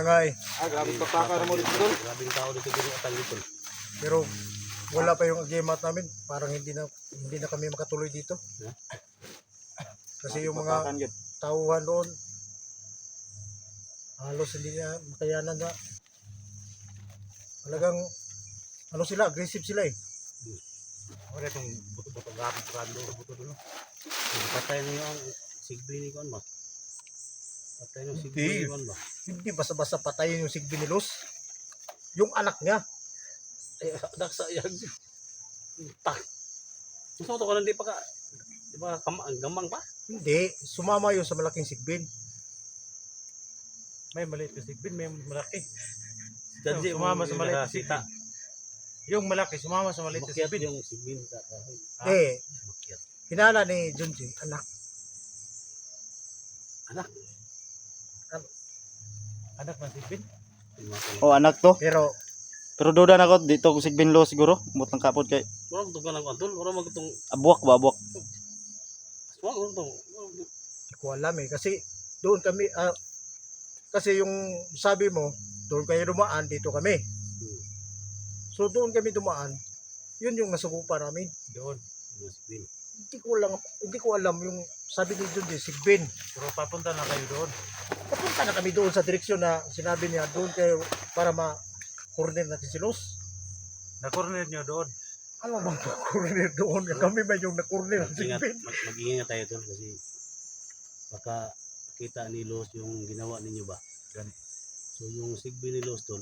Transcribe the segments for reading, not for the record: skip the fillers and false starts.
nga eh. Grabe papakara mo dito tol. Grabing tao dito dito atang dito. Pero wala pa yung agimat namin. Parang hindi na kami makatuloy dito. Kasi yung mga Papakan yun. tauhan doon, halos hindi na makayanan na. Talagang, ano sila, aggressive sila eh. Wala itong buto-buto grabing trando buto doon. Patay na yung sigbi ni Kuan ba? Patay na yung sigbi ni Kuan ba? Hindi basta-basta patayin yung Sigbinilos. Yung anak niya. Ay, daksa yan. Tak. Gusto ko ka hindi pa ka, di ba, gamang pa? Hindi, sumama yun sa malaking Sigbin. May maliit na sigbin, may malaki. Dadji, Sumama sa maliit na sita. Yung malaki, sumama sa maliit na Makiat sigbin. yung sigbin sa kahoy. Eh, Makiat. hinala ni Junji, anak. Anak ng sigbin. Oh, anak to. Pero, Pero duda na ko dito kung Sigbin Lo siguro. Mutang kapod kay Wala mo itong kanang kantol, wala mo itong abuak ba abuak. aswang, wala itong. hindi ko alam eh. Kasi, doon kami, kasi yung sabi mo, doon kayo dumaan, dito kami. So, doon kami dumaan. Yun yung nasugupa namin. Doon. Yung sigbin. Hindi ko alam yung sabi ni Junji, Sigbin. Pero papunta na kayo doon. Papunta na kami doon sa direksyon na sinabi niya, doon kayo para ma-corner natin si Los. Na-corner nyo doon. Ano bang corner doon? Kami ba yung na-corner ng Ingat, Sigbin? mag-iingat tayo tol kasi baka kita ni Los yung ginawa ninyo ba. Ganun. So yung sigbin ni Los tol,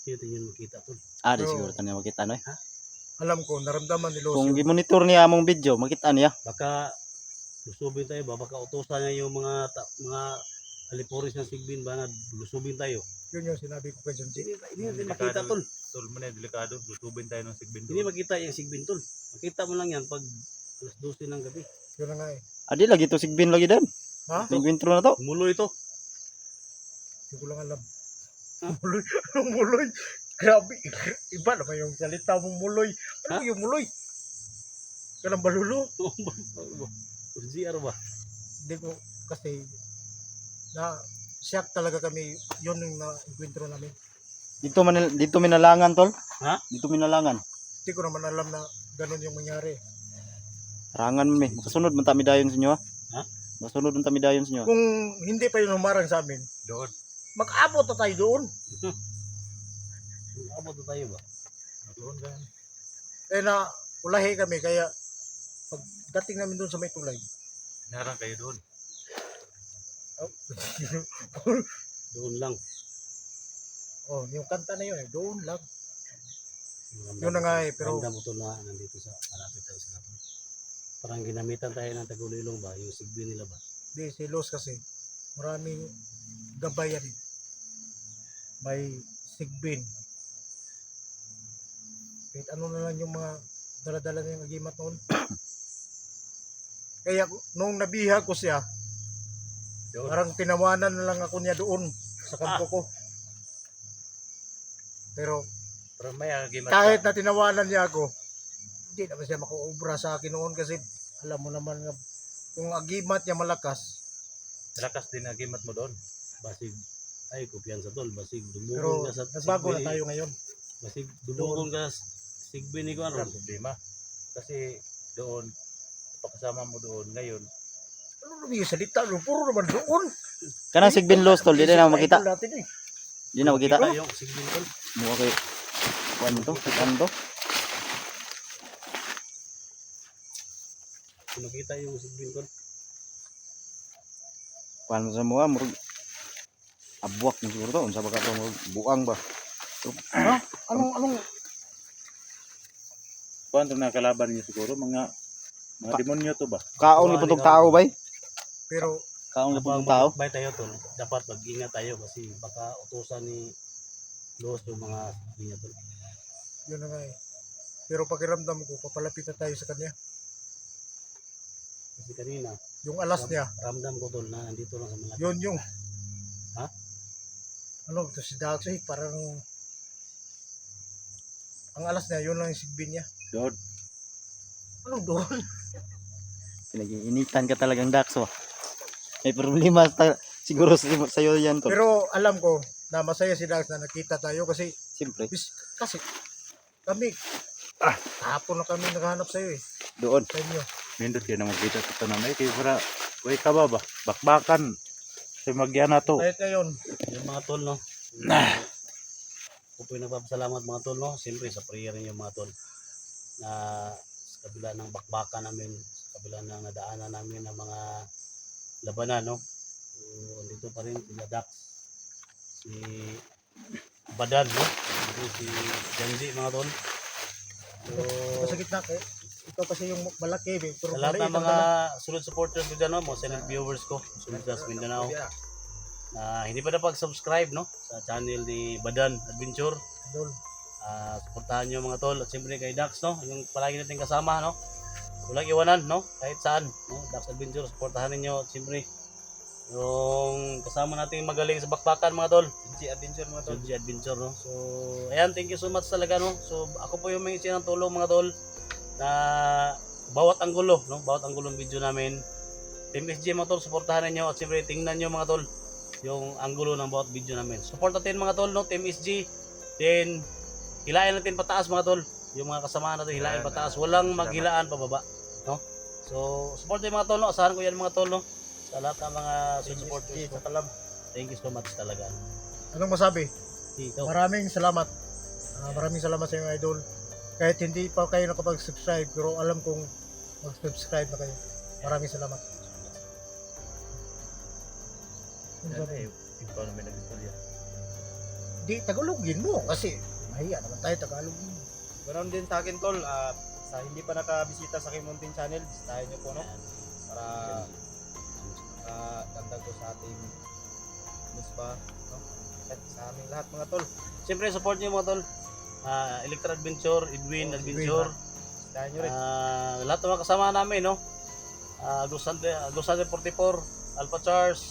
dito yun makita tol. Di Oo. siguro tanya makita no. Alam ko, naramdaman ni Los Kung yun. gi-monitor niya among video, makita niya. Baka lusubin tayo ba, baka utosan niya yung mga aliporis ng sigbin ba na lusubin tayo. Yun yung sinabi ko kay Junji. Hindi natin makita tol. Tol mo na, delikado. Lutubin tayo ng sigbin Hindi doon. makita yung sigbin tol. Makita mo lang yan pag alas 12 ng gabi. Yun na nga eh. Adi lagi to Sigbin lagi dan. Ha? Encuentro na to. Muloy to. Hindi ko lang alam. Ha? Muloy. Anong muloy? Grabe. Iba naman yung salita mong muloy. Ano Ha? yung muloy? Kanang balulo? GR ba? Hindi ko, kasi, shock talaga kami. Yun yung na-encuentro namin. Dito minalangan tol. Ha? Dito minalangan. Hindi ko naman alam na ganun yung mangyari. Rangan mi. Makasunod man tami dayon sa inyo ha. Ha? Makasunod man tami dayon sa inyo. Kung hindi pa yun humarang sa amin, Doon. mag-abot na tayo doon. Abot na tayo ba? Doon ganun. Eh na, ulahi kami, kaya pagdating namin doon sa may tulay, Narang kayo doon. Doon lang. oh, yung kanta na yun eh, doon lang. Yun na nga eh, pero Ramdam mo to na nandito sa malapit tayo sa natin. Parang ginamitan tayo ng tagulilong ba? Yung sigbin nila ba? di si Los kasi, maraming gabayan eh. May sigbin. Kahit ano na lang yung mga daladala na yung agimat noon. Kaya nung nabiha ko siya, Doon. parang tinawanan na lang ako niya doon sa kampo ko. Pero Pero may agimat kahit na tinawanan niya ako, hindi naman siya makuubra sa akin noon kasi alam mo naman nga, kung agimat niya malakas, Lakas din agimat mo doon. Basig, ay kumpiyansa tol. Basig, pero dumugon ka sa nagbago na tayo ngayon. Basig, dumugon ka sa sigbin ni Kuan. Wala problema. Kasi doon, pakasama mo doon ngayon. Ano naman yung salita? Ano? Puro naman doon. Kanang Sigbin Lo tol, di na makita. Idol natin eh. Di na makita. Yung sigbin tol. Mukha kay kuan to, kuan to. Nakita yung sigbin tol. Kuan mo sa mga murag abuak mo siguro to. Unsa ba ka to murag buang ba? Ha? Anong Kuwan na kalaban niyo siguro, mga demonyo to ba? Kaon ni putog tao bay. pero Kaon ni Habang putog tao. magkakbay tayo tol, dapat mag-ingat tayo kasi baka utusan ni Los yung mga niya tol. yun na nga eh. Pero pakiramdam ko, papalapit na tayo sa kanya. Kasi kanina, Yung alas niya, ramdam ko tol na nandito lang sa malapit. yun yung Ha? ano to si Daxy, parang ang alas niya, yun lang yung sigbin niya. Doon. Anong doon? Pinag-iinitan ka talagang Daxo. May problema Siguro sa'yo yan tol. Pero alam ko na masaya si Dax na nakita tayo kasi Siyempre, kasi kami hapon na kami naghahanap sa iyo doon. sa inyo. Nindot kayo na magkita sa tanan. Ay, kayo para, way ka ba ba? Bakbakan. Sa magyan na to. Kahit ngayon, Yung mga tol, no? Ako po yung nagpapasalamat mga tol, no? Siyempre sa prayer niyo mga tol. Na sa kabila ng bakbakan namin, sa kabila ng nadaanan namin ng mga labanan, no? So, dito pa rin si Dax, si Badan, no? Ito si Janji mga tol. So, masakit na kay ito kasi yung malaki pero sa lahat maliit ng ang mga dala. sunod supporters ko dyan, no? Mga silent viewers ko, sunod sa Mindanao, na hindi pa napag-subscribe, no? Sa channel ni Badan Adventure. Idol. Suportahan nyo mga tol, at siyempre kay Dax, no? Yung palagi natin kasama, no? Walang iwanan, no? Kahit saan, no? Dax Adventure, suportahan ninyo, at siyempre yung kasama natin magaling sa bakbakan mga tol, G Adventure mga tol. G Adventure, no? So ayan, thank you so much talaga, no? So ako po yung may ng tulong mga tol na bawat anggulo, no? Bawat anggulo ng video namin, Team SG mga tol, suportahan ninyo, at siyempre tingnan nyo mga tol yung anggulo ng bawat video namin. Support natin mga tol, no? Team SG, then hilain natin pataas mga tol, yung mga kasama natin hilain pataas, walang maghilaan pababa, no? So support yung mga tol, no? Asahan ko yan mga tol, no? Sa lahat ng mga supporters ko. Thank you so much talaga. Anong masabi? Ikaw. Maraming salamat. Maraming salamat sa inyo idol. Kahit hindi pa kayo nakapag-subscribe pero alam kong mag-subscribe na kayo. Maraming salamat. Ano sabi? Ikaw na may nag-istorya. Di Tagalogin mo kasi mahiya naman tayo Tagalogin. Ganoon din sa akin tol, sa hindi pa nakabisita sa Kimuntin Channel, bisitahin niyo po no para dagdag ko sa ating musba no at sa aming lahat mga tol. Siyempre support niyo mga tol. Electra Adventure, Edwin Adventure, Bisitahin niyo rin. lahat ng mga kasama namin, no? Agusante 44, Alpha Charles,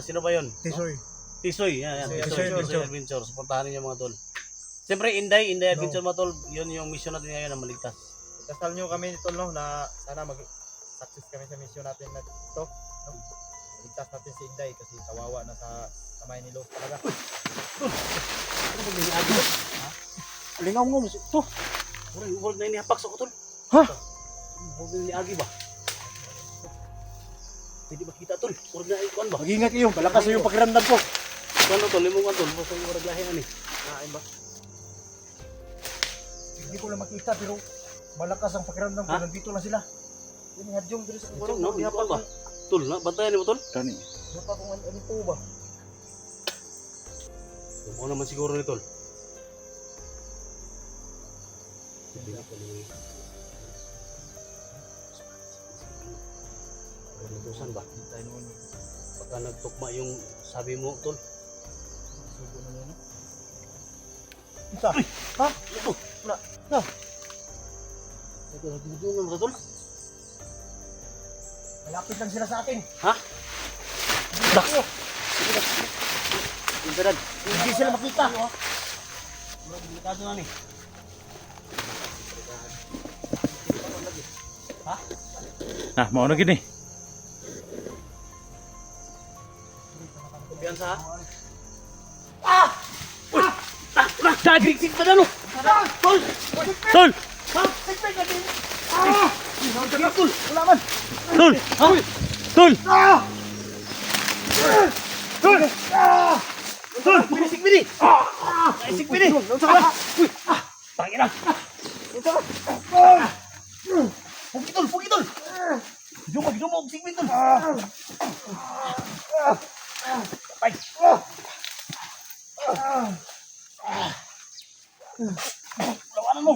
sino ba yun? Tisoy. Tisoy, yan. Tisoy Tisoy Adventure. Adventure. Supportahan niyo mga tol. Siyempre Inday Adventure mga tol. Yun yung mission natin ngayon na maligtas. Dasal niyo kami tol no na sana mag-success kami sa mission natin na ito. No? Ligtas natin si Inday kasi kawawa na sa kamay ni Los talaga. Ano ba yung agi ba? Lingaw mo ito. Hold na inihapak sa kutol. Ha? Hold na iniagi ba? Pwede ba kita tol? Huwag na ikuan ba? Mag-ingat kayo. Malakas yung pakiramdam ko. Ano tol? Limong tol. Basta yung warag lahi ani. Kain ba? Hindi ko na makita pero malakas ang pakiramdam ko. Ha? Nandito na sila. Ini hadjong diri sa Ito no? Ikuan ba? Tol na? Bantayan mo tol? Kani. Ano pa kung ano po ba? Ako naman siguro ni tol. Hindi na tol. Nagutusan ba? Baka nagtukma yung sabi mo tol. Isa. Ha? Ito. Wala. No. Ito nagdudungan mo tol. Malapit lang sila sa atin. Ha? Dax. Pintaran. Hindi sila makita. Delikado na ni. Mau na gini. Kumpiyansa ha? Dagsik pa na no! Tol! Tol! Tol! Wala man. Tol! Tol! Tol! Binisik bini! Binisik bini! Tangin na! Pugi tol! Pugi tol! Gidumog! Binisik bini tol! Ay! Lawanan mo!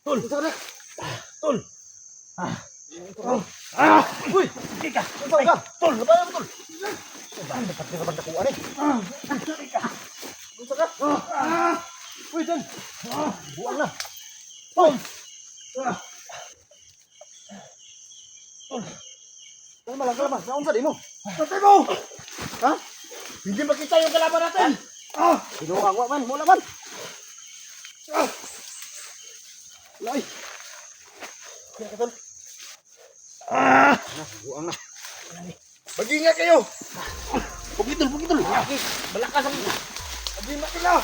Tol! Tol! Uy! Sige ka! Ay, tol! Labanan mo tol! Dapat ka banda ko ari. Sige ka! Gusto ka? Uy, tol! Buang na. Tol! Kalaban. Naon sa di mo? Patay mo. Ha? Hindi makita yung kalaban natin. Sinuang wa man, mula man. Lay. Kaya ka tol. Buang na. Mag-ingat kayo! Pugitol. Malakas ang... Mag-ingat kayo!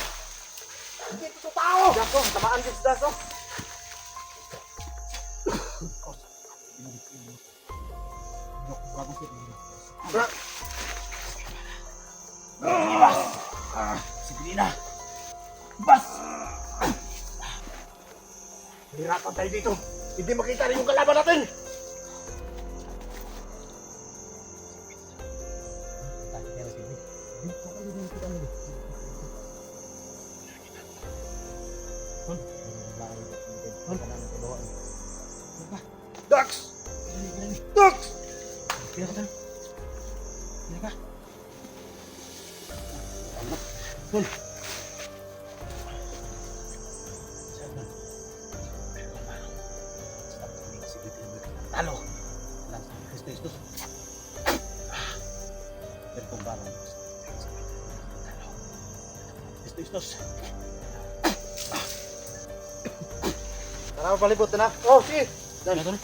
Hindi ito tao! Daso, tamaan din si Daso. Sige na. Bas! Hirapan tayo dito. Hindi makita rin yung kalaban natin. Dax! Dax! Talo. Estos. Berkumbaran. Estos. Tara, palibot na. Oh, sige. Ano tol?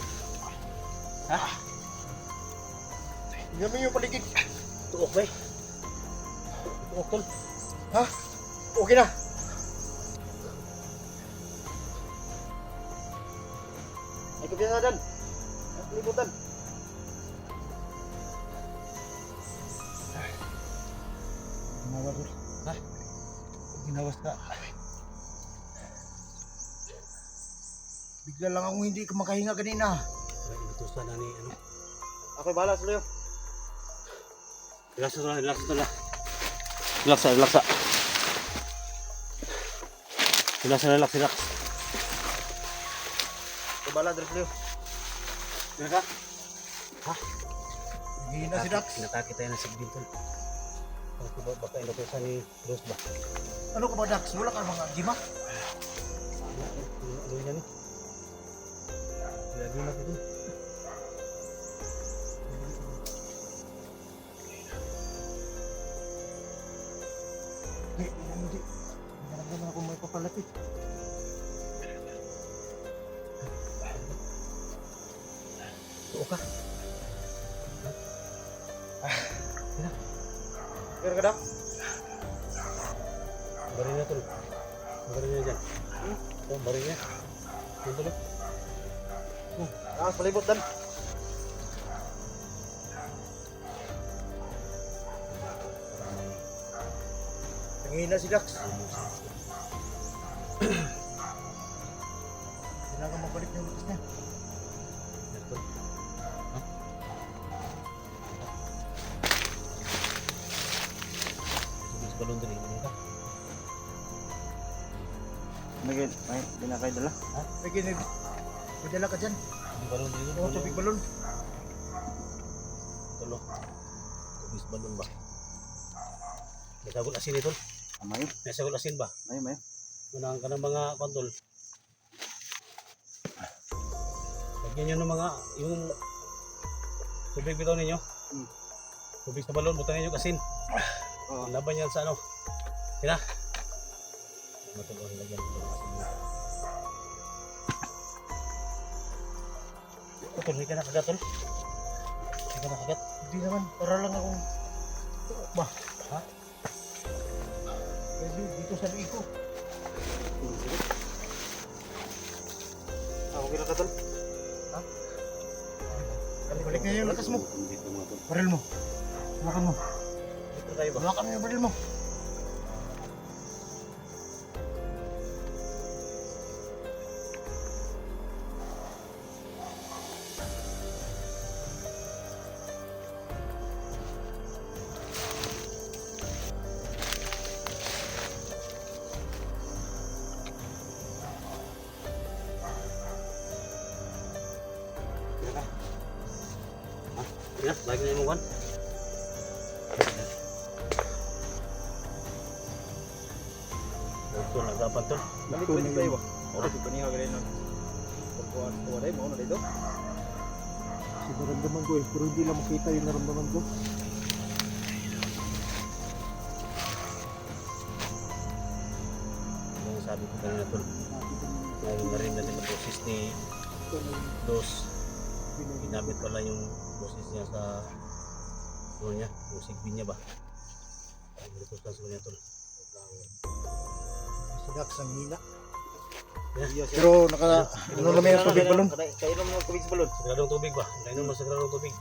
Tingnan mo yung paligid. Tuok ba? Tuok tol. Ha? Okay na. Ay, kabiyan na dan. Palibutan. Ginawa ko. Ha? Ginawas ka. Bigla lang akong hindi ka makahinga kanina. Inutusan na ni ano. Ako'y bahala sa Leo. Relax na. Relax. Ako'y bahala, Dres Leo. Meron ka? Hihina si Dax. Natake tayo ng sigbin tol. Baka inutusan ni Rose ba? Ano ka ba, Dax? Wala ka mga gima? Ano yan? Lagi na dito. Hindi. Naramdaman ako may papalapit. Tuo ka. Kaya ka daw? Baril na tol. Baril na dyan. Baril na. Yung tuloy. Ah, palibot dan. Nangihina si Dax. Kailangan mabalik yung lutas niya. Balon din ini ka. May binakay dala. May ginig. May dala ka dyan. Balon din. Oo, tubig balon. Tulo. Tubig balon ba? May sagol asin ito. Amay. May sagol asin ba? May. Unang ka ng mga kontol. Lagyan nyo ng mga, yung tubig bitaw ninyo. Tubig sa balon, butang ninyo asin. Laban yan sa ano. Kina? Matulong lagyan ito ng asin. Tol, hindi ka nakagat tol. Hindi ka nakagat. Hindi naman. Para lang akong... Ba? Ha? Kasi dito sa liig ko. Ah, okay na ka tol. Balik na yung lakas mo. Dito mga tol. Baril mo. Hawakan mo. Dito tayo ba? Hawakan mo yung baril mo. Ya, lagi na yung one. Ito na dapat tol. Balik ba tayo ba? Ora di paniha gani nun. Pagkuhan ko dai mo na dito. Naramdaman ko eh. Pero hindi lang makita yung naramdaman ko. Yung sabi ko kanina tol. Ngayon na rin natin ang process ni dos. Ginamit pala yung boses niya sa ano niya, yung sigbin niya ba? Ay, dito sa niya tol. Sinak sa hina. Yeah. Pero ano naman yung tubig balon? Kainom ng tubig sa balon. Sagradong tubig ba? Kainom mo sagradong tubig.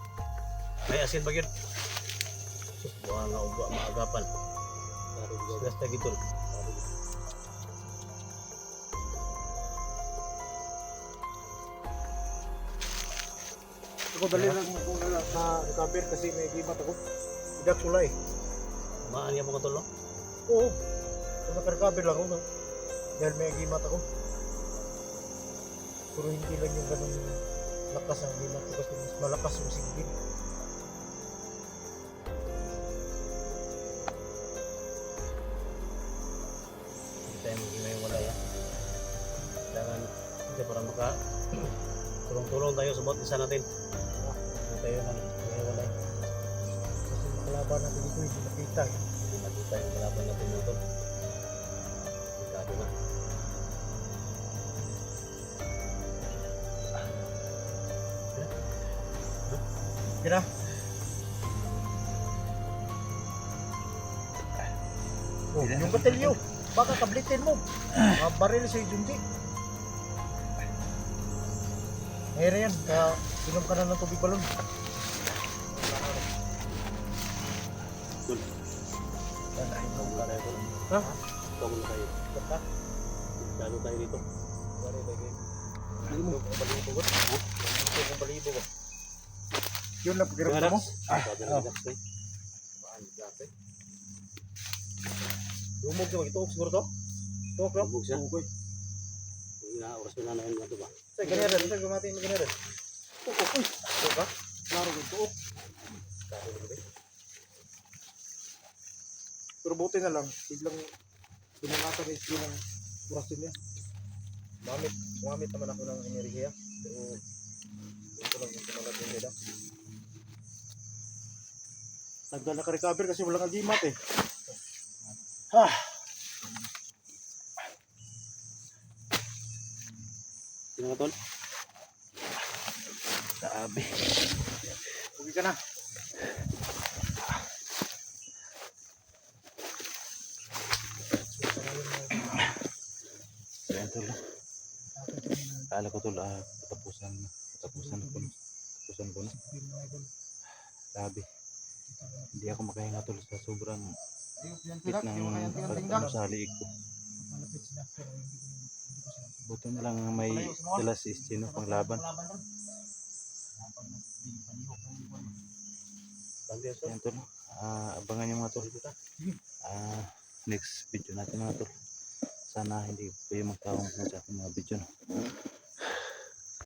May asin ba yun? Buha nga ugwa maagapan. Sigas na gitol. Ako dali lang kung na recover kasi may gimat ako. Idak sulay. Maan niya mo katol no? Oo. Kung naka-recover lang ako. No? Dahil may gimat ako. Pero hindi lang yung ganun lakas ang gimat ko kasi mas malakas yung sigbin. Hindi tayo maging wala yan. Kailangan hindi para maka tulong-tulong tayo sa bawat isa natin. Hindi tayo wala. Kasi makalaban natin ito hindi nakita. Eh. Hindi makita yung kalaban natin mo tol. Delikado na. Kira. Oh, yung batilyo. Baka kablitin mo. Baril sa Jundi. Mayroon yan. Kaya inom ka na ng tubig balon. Ha? Ikaw muna tayo. Basta. Delikado tayo dito. Yun lang pakiramdam mo. Lumog siya, ituok siguro to? Tok lang. Lumog siya. Oras mo na na yun ito ba? Say, ganyan rin. Say, gumati mo ganyan rin. Tok. Tok ka? Klaro ko tok. Pero buti na lang, biglang dumangatan is yun ang orasin niya. Gumamit naman ako ng enerhiya. Pero yun ko lang yung tumalat yung nila. Tagal naka-recover kasi walang agimat eh. Sino nga tol? Sabi. Uwi ka na. Ayan tol. Kala ko tol, katapusan ko na. Sabi. Hindi ako makahinga tol sa sobrang hit ng sa liig ko. Buto na lang may dalas istino pang laban. Ayan tol. Abangan nyo mga tol. Next video natin mga tol. Sana hindi kayo magtawang sa ating mga video. No?